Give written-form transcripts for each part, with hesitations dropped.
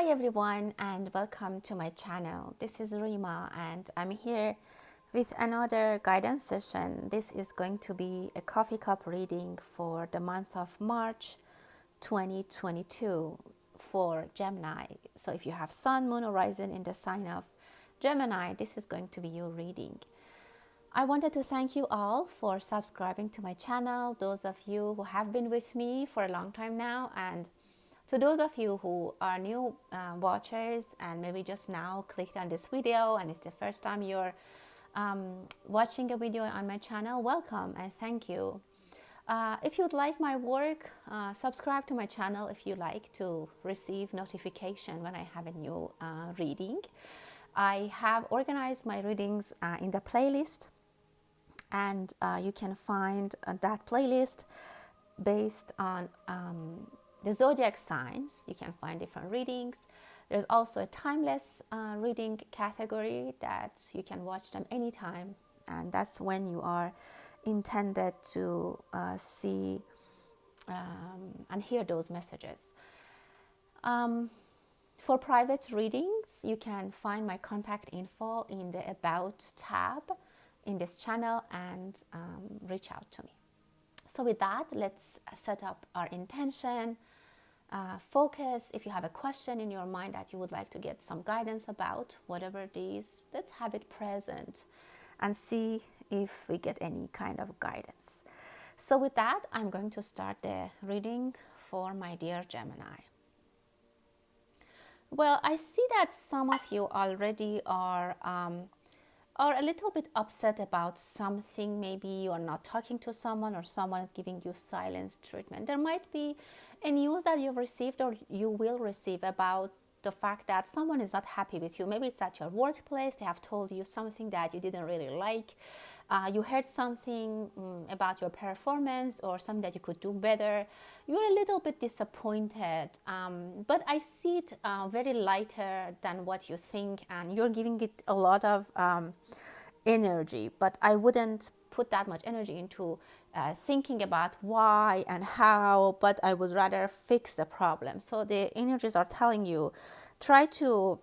Hi everyone and welcome to my channel. This is Rima and I'm here with another guidance session. This is going to be a coffee cup reading for the month of March 2022 for Gemini. So if you have Sun, Moon, or Rising in the sign of Gemini, this is going to be your reading. I wanted to thank you all for subscribing to my channel, those of you who have been with me for a long time now, and to those of you who are new watchers and maybe just now clicked on this video and it's the first time you're watching a video on my channel, welcome and thank you. If you'd like my work, subscribe to my channel if you like to receive notification when I have a new reading. I have organized my readings in the playlist, and you can find that playlist based on the zodiac signs. You can find different readings. There's also a timeless reading category that you can watch them anytime, and that's when you are intended to see and hear those messages. For private readings, you can find my contact info in the About tab in this channel and reach out to me. So with that, let's set up our intention, focus. If you have a question in your mind that you would like to get some guidance about, whatever it is, let's have it present and see if we get any kind of guidance. So with that, I'm going to start the reading for my dear Gemini. Well, I see that some of you already are a little bit upset about something. Maybe you are not talking to someone or someone is giving you silence treatment. There might be a news that you've received or you will receive about the fact that someone is not happy with you. Maybe it's at your workplace. They have told you something that you didn't really like. You heard something about your performance or something that you could do better. You're a little bit disappointed, but I see it very lighter than what you think, and you're giving it a lot of energy, but I wouldn't put that much energy into thinking about why and how, but I would rather fix the problem. So the energies are telling you, try to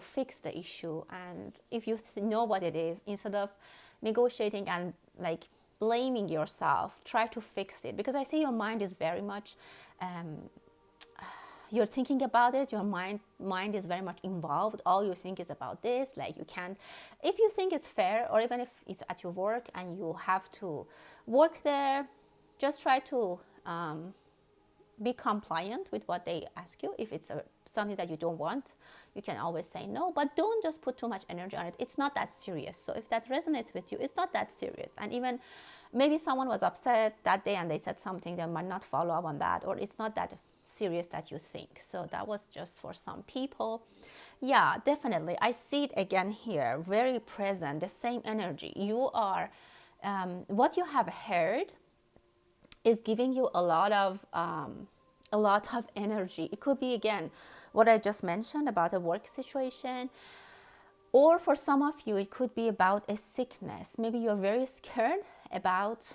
fix the issue, and if you know what it is, instead of negotiating and like blaming yourself, try to fix it, because I see your mind is very much you're thinking about it. Your mind is very much involved. All you think is about this. Like, you can't, if you think it's fair, or even if it's at your work and you have to work there, just try to be compliant with what they ask you. If it's something that you don't want, you can always say no, but don't just put too much energy on it. It's not that serious. So if that resonates with you, it's not that serious. And even maybe someone was upset that day and they said something, they might not follow up on that, or it's not that serious that you think. So that was just for some people. Yeah, definitely. I see it again here, very present, the same energy. You are, what you have heard is giving you a lot of energy. It could be, again, what I just mentioned about a work situation, or for some of you, it could be about a sickness. Maybe you're very scared about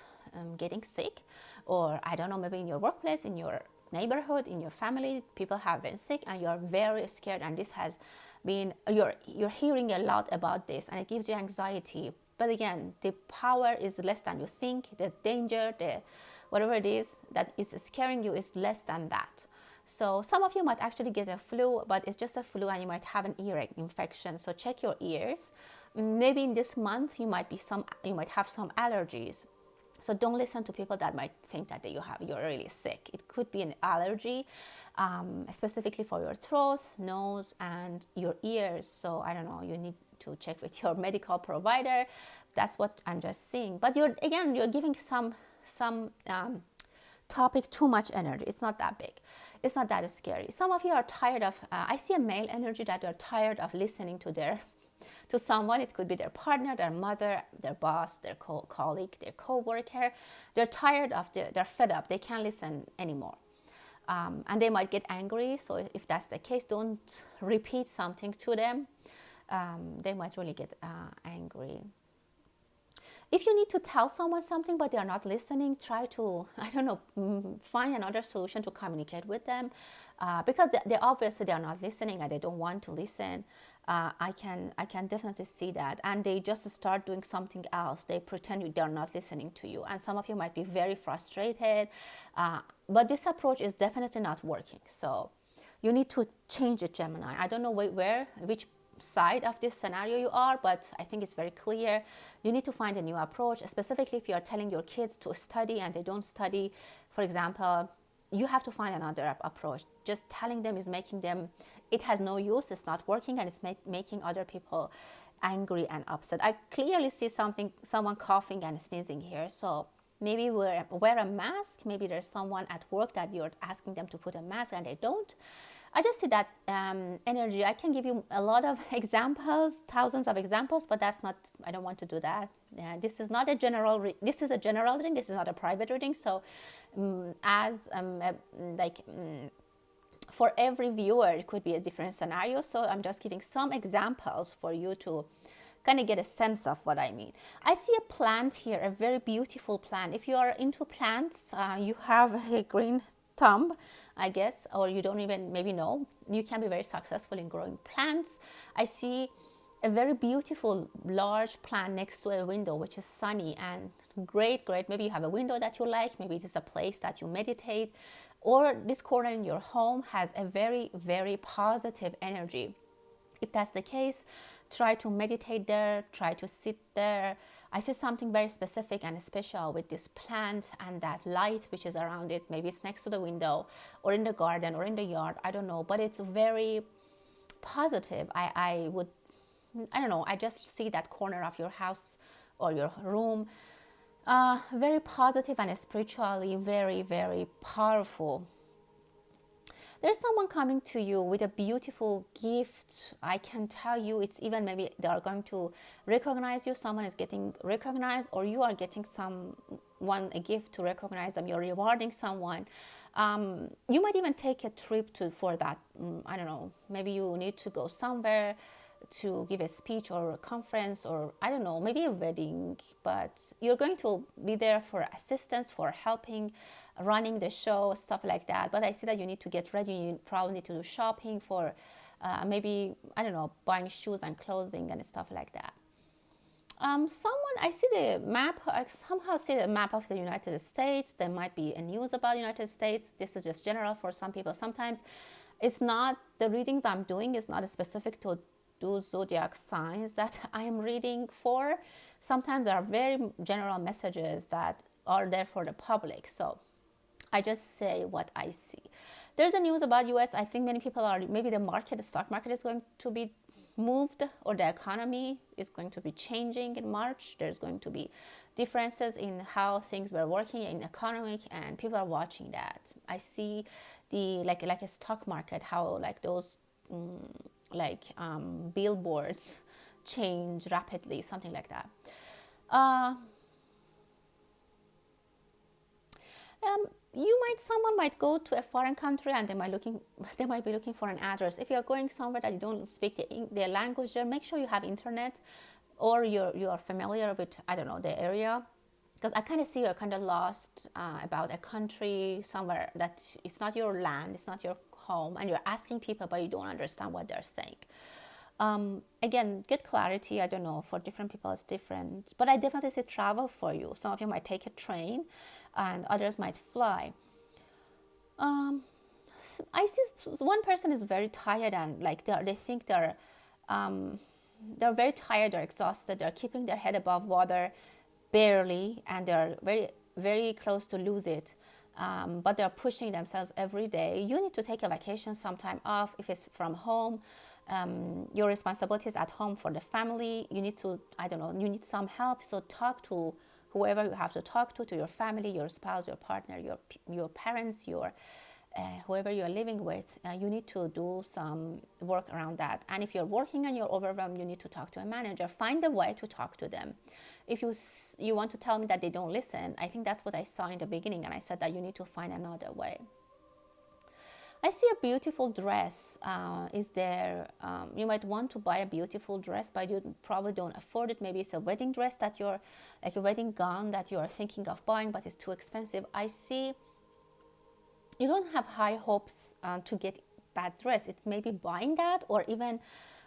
getting sick, or I don't know, maybe in your workplace, in your neighborhood, in your family, people have been sick and you're very scared, and this has been, you're hearing a lot about this, and it gives you anxiety. But again, the power is less than you think. The danger, the whatever it is that is scaring you, is less than that. So some of you might actually get a flu, but it's just a flu, and you might have an ear infection. So check your ears. Maybe in this month you might have some allergies. So don't listen to people that might think that you're really sick. It could be an allergy, specifically for your throat, nose, and your ears. So I don't know, you need to check with your medical provider. That's what I'm just seeing. But you're giving some topic too much energy. It's not that big. It's not that scary. Some of you are tired of, I see a male energy that they're tired of listening to someone. It could be their partner, their mother, their boss, their colleague, their co-worker. They're tired of, they're fed up. They can't listen anymore. And they might get angry. So if that's the case, don't repeat something to them. They might really get angry. If you need to tell someone something but they are not listening, try to, I don't know, find another solution to communicate with them, because they obviously they are not listening and they don't want to listen. I can definitely see that, and they just start doing something else. They pretend they're not listening to you, and some of you might be very frustrated. But this approach is definitely not working. So you need to change it, Gemini. I don't know which side of this scenario you are, but I think it's very clear. You need to find a new approach, specifically if you are telling your kids to study and they don't study, for example. You have to find another approach. Just telling them is making them, it has no use, it's not working, and it's making other people angry and upset. I clearly see someone coughing and sneezing here. So maybe wear a mask. Maybe there's someone at work that you're asking them to put a mask and they don't. I just see that energy. I can give you a lot of examples, thousands of examples, but that's not, I don't want to do that. This is not a general, this is a general reading, this is not a private reading. So for every viewer, it could be a different scenario. So I'm just giving some examples for you to kind of get a sense of what I mean. I see a plant here, a very beautiful plant. If you are into plants, you have a green thumb, I guess, or you don't even maybe know. You can be very successful in growing plants. I see a very beautiful large plant next to a window, which is sunny and great. Maybe you have a window that you like. Maybe it is a place that you meditate, or this corner in your home has a very, very positive energy. If that's the case, try to meditate there, try to sit there. I see something very specific and special with this plant and that light which is around it. Maybe it's next to the window or in the garden or in the yard, I don't know, but it's very positive. I don't know, I just see that corner of your house or your room, very positive and spiritually very, very powerful. There's someone coming to you with a beautiful gift. I can tell you, it's even maybe they are going to recognize you. Someone is getting recognized, or you are getting a gift to recognize them. You're rewarding someone. You might even take a trip for that. I don't know, maybe you need to go somewhere to give a speech or a conference, or I don't know, maybe a wedding, but you're going to be there for assistance, for helping, running the show, stuff like that. But I see that you need to get ready. You probably need to do shopping for maybe, I don't know, buying shoes and clothing and stuff like that. I see the map, I somehow see the map of the United States. There might be a news about the United States. This is just general for some people. Sometimes it's not, the readings I'm doing is not specific to those zodiac signs that I am reading for. Sometimes there are very general messages that are there for the public. So I just say what I see. There's a news about US. I think many people are, maybe the stock market is going to be moved, or the economy is going to be changing in March. There's going to be differences in how things were working in economic, and people are watching that. I see the like a stock market, how like those billboards change rapidly, something like that. Someone might go to a foreign country and they might be looking for an address. If you're going somewhere that you don't speak the language there, make sure you have internet, or you are familiar with, I don't know, the area. Because I kind of see you're kind of lost about a country somewhere that it's not your land, it's not your home, and you're asking people but you don't understand what they're saying. Again, get clarity. I don't know, for different people it's different, but I definitely say travel for you. Some of you might take a train and others might fly. I see one person is very tired, and like they think they're very tired, they're exhausted, they're keeping their head above water barely, and they're very, very close to lose it. But they're pushing themselves every day. You need to take a vacation, some time off. If it's from home, your responsibilities at home for the family, you need to, I don't know, you need some help. So talk to whoever you have to talk to your family, your spouse, your partner, your parents, whoever you're living with. You need to do some work around that. And if you're working and you're overwhelmed, you need to talk to a manager. Find a way to talk to them. If you want to tell me that they don't listen, I think that's what I saw in the beginning, and I said that you need to find another way. I see a beautiful dress is there. You might want to buy a beautiful dress, but you probably don't afford it. Maybe it's a wedding dress that you're, like a wedding gown that you are thinking of buying, but it's too expensive. I see you don't have high hopes to get that dress. It may be buying that, or even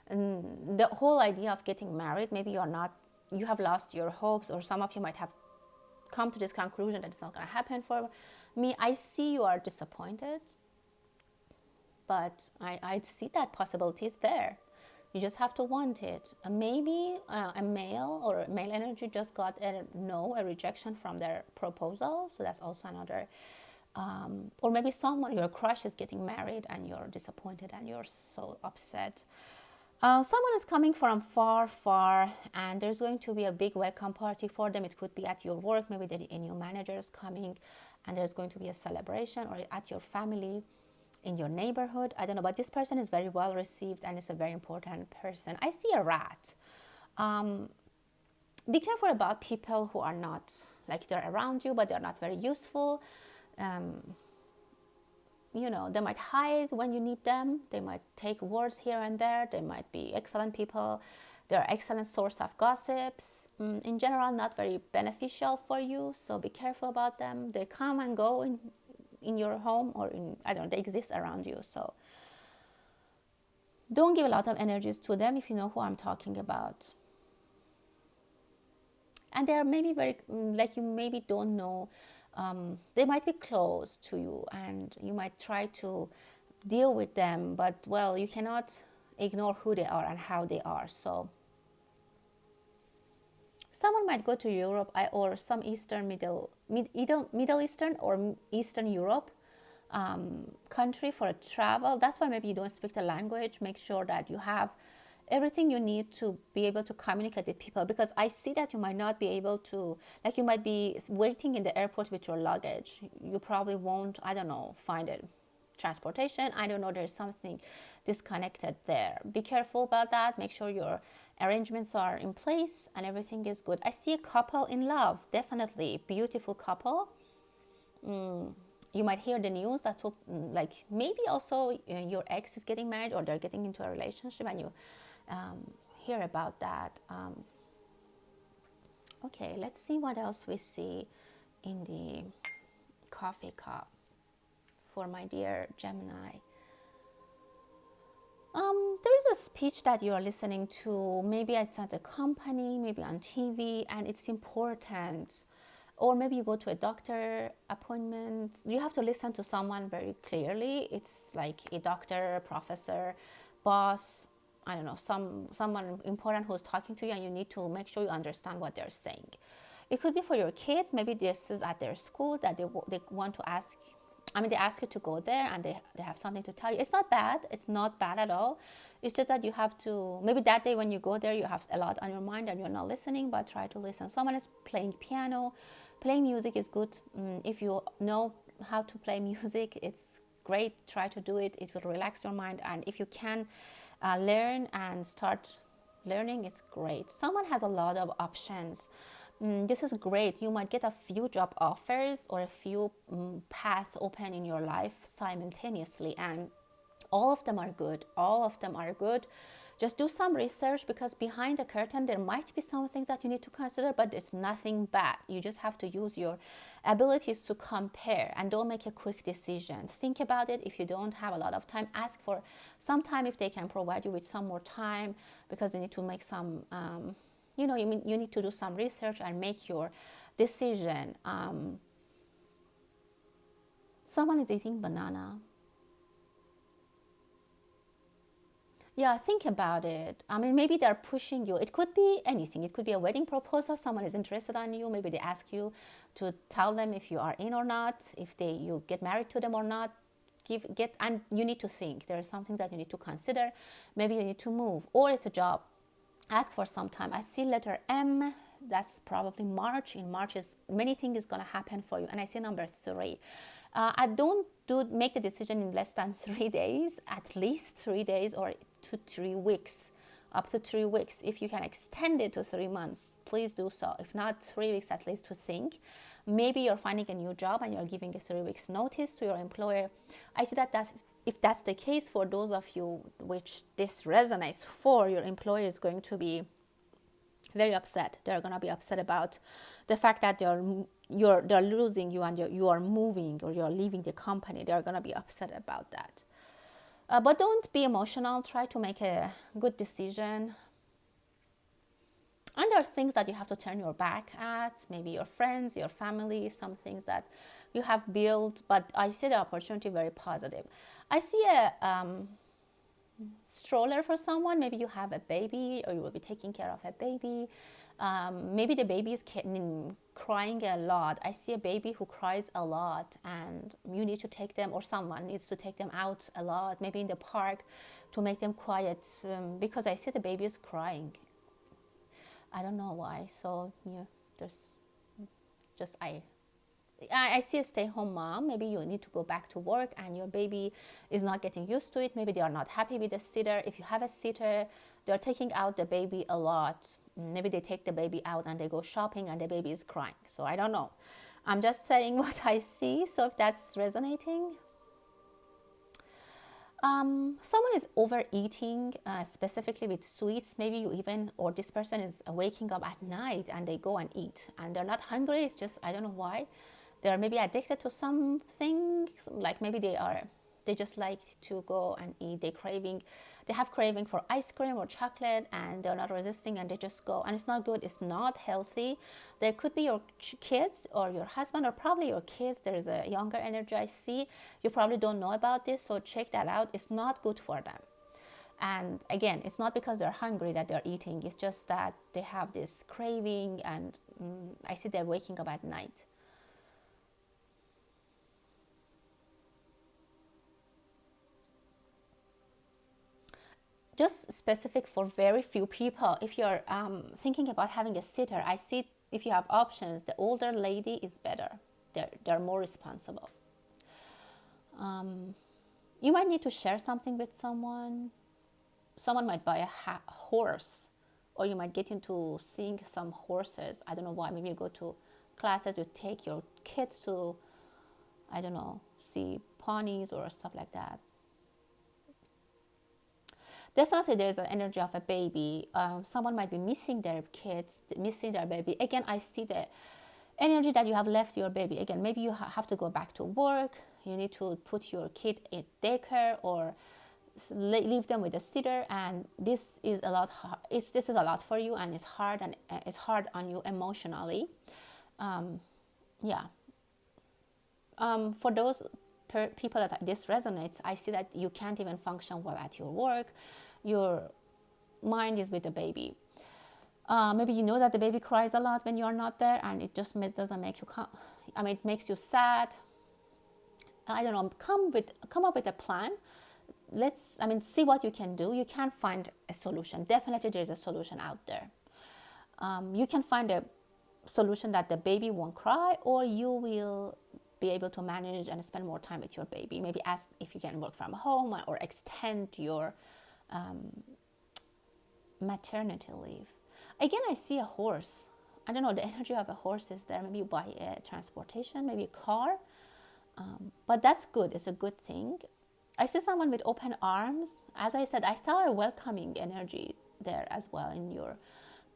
the whole idea of getting married. Maybe you're not, you have lost your hopes, or some of you might have come to this conclusion that it's not going to happen for me. I see you are disappointed, but I see that possibility is there. You just have to want it. Maybe a male or a male energy just got a no, a rejection from their proposal. So that's also another. Or maybe someone, your crush is getting married and you're disappointed and you're so upset. Someone is coming from far, far, and there's going to be a big welcome party for them. It could be at your work. Maybe a new manager is coming and there's going to be a celebration, or at your family, in your neighborhood. I don't know, but this person is very well received and is a very important person. I see a rat. Be careful about people who are not, like, they're around you, but they're not very useful. You know, they might hide when you need them. They might take words here and there. They might be excellent people. They're excellent source of gossips. In general, not very beneficial for you, so be careful about them. They come and go in your home, or in, I don't know, they exist around you. So don't give a lot of energies to them, if you know who I'm talking about. And they are maybe very, like, you maybe don't know. They might be close to you and you might try to deal with them, but, well, you cannot ignore who they are and how they are. So someone might go to Europe or some Middle Eastern or Eastern Europe country for a travel. That's why maybe you don't speak the language. Make sure that you have everything you need to be able to communicate with people, because I see that you might not be able to, like, you might be waiting in the airport with your luggage. You probably won't, I don't know, find it. Transportation, I don't know, there's something disconnected there. Be careful about that. Make sure your arrangements are in place and everything is good. I see a couple in love, definitely beautiful couple. You might hear the news that, like, maybe also your ex is getting married or they're getting into a relationship, and you hear about that. Okay, let's see what else we see in the coffee cup for my dear Gemini. There is a speech that you are listening to. Maybe it's at a company, maybe on TV, and it's important. Or maybe you go to a doctor appointment. You have to listen to someone very clearly. It's like a doctor, professor, boss, I don't know, someone important who's talking to you, and you need to make sure you understand what they're saying. It could be for your kids. Maybe this is at their school that they want to ask. I mean, they ask you to go there and they have something to tell you. It's not bad. It's not bad at all. It's just that you have to, maybe that day when you go there, you have a lot on your mind and you're not listening, but try to listen. Someone is playing piano. Playing music is good. If you know how to play music, it's great. Try to do it. It will relax your mind. And if you can learn and start learning, it's great. Someone has a lot of options. This is great. You might get a few job offers or a few paths open in your life simultaneously, and all of them are good. All of them are good. Just do some research, because behind the curtain there might be some things that you need to consider, but it's nothing bad. You just have to use your abilities to compare, and don't make a quick decision. Think about it. If you don't have a lot of time, ask for some time if they can provide you with some more time, because you need to make some you need to do some research and make your decision. Someone is eating banana. Yeah, think about it. I mean, maybe they're pushing you. It could be anything. It could be a wedding proposal. Someone is interested in you. Maybe they ask you to tell them if you are in or not, if you get married to them or not. And you need to think. There are some things that you need to consider. Maybe you need to move, or it's a job. Ask for some time. I see letter M. That's probably March. In March, many things is going to happen for you. And I see number 3. I don't make the decision in less than 3 days, at least 3 days, or 2 to 3 weeks, up to 3 weeks. If you can extend it to 3 months, please do so. If not, 3 weeks at least to think. Maybe you're finding a new job and you're giving a 3 weeks notice to your employer. I see that if that's the case for those of you which this resonates for, your employer is going to be very upset. They're going to be upset about the fact that they're losing you and you are moving or you're leaving the company. They're going to be upset about that. But don't be emotional. Try to make a good decision. And there are things that you have to turn your back at, maybe your friends, your family, some things that you have built. But I see the opportunity very positive. I see a stroller for someone. Maybe you have a baby or you will be taking care of a baby. Maybe the baby is crying a lot. I see a baby who cries a lot and you need to take them, or someone needs to take them out a lot, maybe in the park, to make them quiet, because I see the baby is crying. I don't know why. So yeah, there's just I see a stay-home mom. Maybe you need to go back to work and your baby is not getting used to it. Maybe they are not happy with the sitter. If you have a sitter, they're taking out the baby a lot. Maybe they take the baby out and they go shopping and the baby is crying. So I don't know. I'm just saying what I see. So if that's resonating. Someone is overeating, specifically with sweets. Maybe you even, or this person is waking up at night and they go and eat and they're not hungry. It's just, I don't know why. They're maybe addicted to something, like maybe they just like to go and eat. They have craving for ice cream or chocolate and they're not resisting and they just go. And it's not good, it's not healthy. There could be your kids or your husband or probably your kids. There is a younger energy I see. You probably don't know about this, so check that out. It's not good for them. And again, it's not because they're hungry that they're eating. It's just that they have this craving and I see they're waking up at night. Just specific for very few people. If you're thinking about having a sitter, I see if you have options, the older lady is better. They're more responsible. You might need to share something with someone. Someone might buy a horse, or you might get into seeing some horses. I don't know why. Maybe you go to classes, you take your kids to, I don't know, see ponies or stuff like that. Definitely there's an energy of a baby. Someone might be missing their kids, missing their baby. Again, I see the energy that you have left your baby. Again, maybe you have to go back to work. You need to put your kid in daycare or leave them with a sitter, and this is a lot. This is a lot for you, and it's hard, and it's hard on you emotionally. For those people that this resonates, I see that you can't even function well at your work. Your mind is with the baby. Maybe you know that the baby cries a lot when you are not there, and it just doesn't make you it makes you sad. I don't know. Come up with a plan. See what you can do. You can find a solution. Definitely there is a solution out there. You can find a solution that the baby won't cry, or you will be able to manage and spend more time with your baby. Maybe ask if you can work from home or extend your maternity leave. Again, I see a horse. I don't know, the energy of a horse is there. Maybe you buy a transportation, maybe a car. But that's good. It's a good thing. I see someone with open arms. As I said, I saw a welcoming energy there as well in your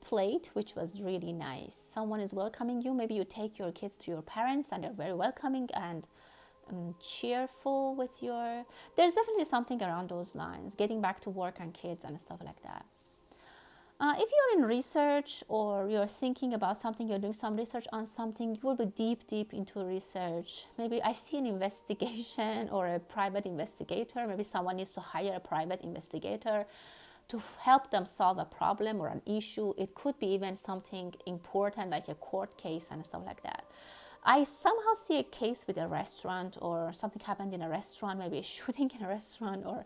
plate, which was really nice. Someone is welcoming you. Maybe you take your kids to your parents and they're very welcoming and cheerful with your... There's definitely something around those lines, getting back to work and kids and stuff like that. If you're in research or you're thinking about something, you're doing some research on something, you will be deep into research. Maybe I see an investigation or a private investigator. Maybe someone needs to hire a private investigator to help them solve a problem or an issue. It could be even something important like a court case and stuff like that. I somehow see a case with a restaurant, or something happened in a restaurant, maybe a shooting in a restaurant, or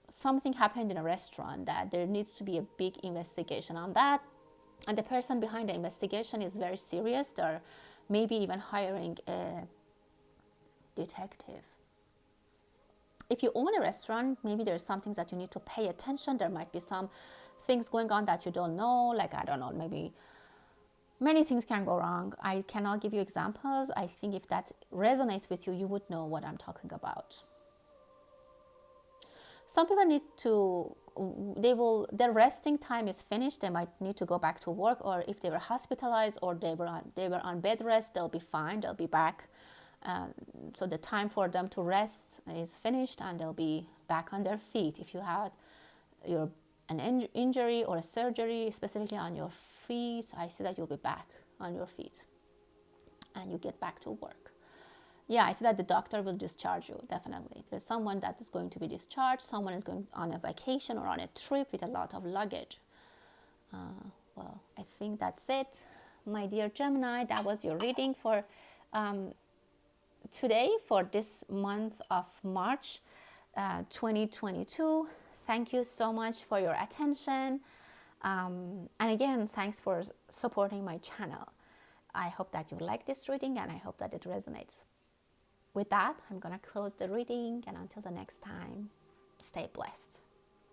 something happened in a restaurant that there needs to be a big investigation on that. And the person behind the investigation is very serious. They're maybe even hiring a detective. If you own a restaurant, maybe there's some things that you need to pay attention. There might be some things going on that you don't know. Like, I don't know, maybe many things can go wrong. I cannot give you examples. I think if that resonates with you, you would know what I'm talking about. Some people need to, their resting time is finished. They might need to go back to work, or if they were hospitalized or they were on bed rest, they'll be fine. They'll be back. So the time for them to rest is finished, and they'll be back on their feet. If you had an injury or a surgery specifically on your feet, I see that you'll be back on your feet and you get back to work. Yeah, I see that the doctor will discharge you, definitely. There's someone that is going to be discharged. Someone is going on a vacation or on a trip with a lot of luggage. Well, I think that's it. My dear Gemini, that was your reading for today, for this month of March 2022. Thank you so much for your attention. And again, thanks for supporting my channel. I hope that you like this reading, and I hope that it resonates. With that, I'm going to close the reading, and until the next time, stay blessed.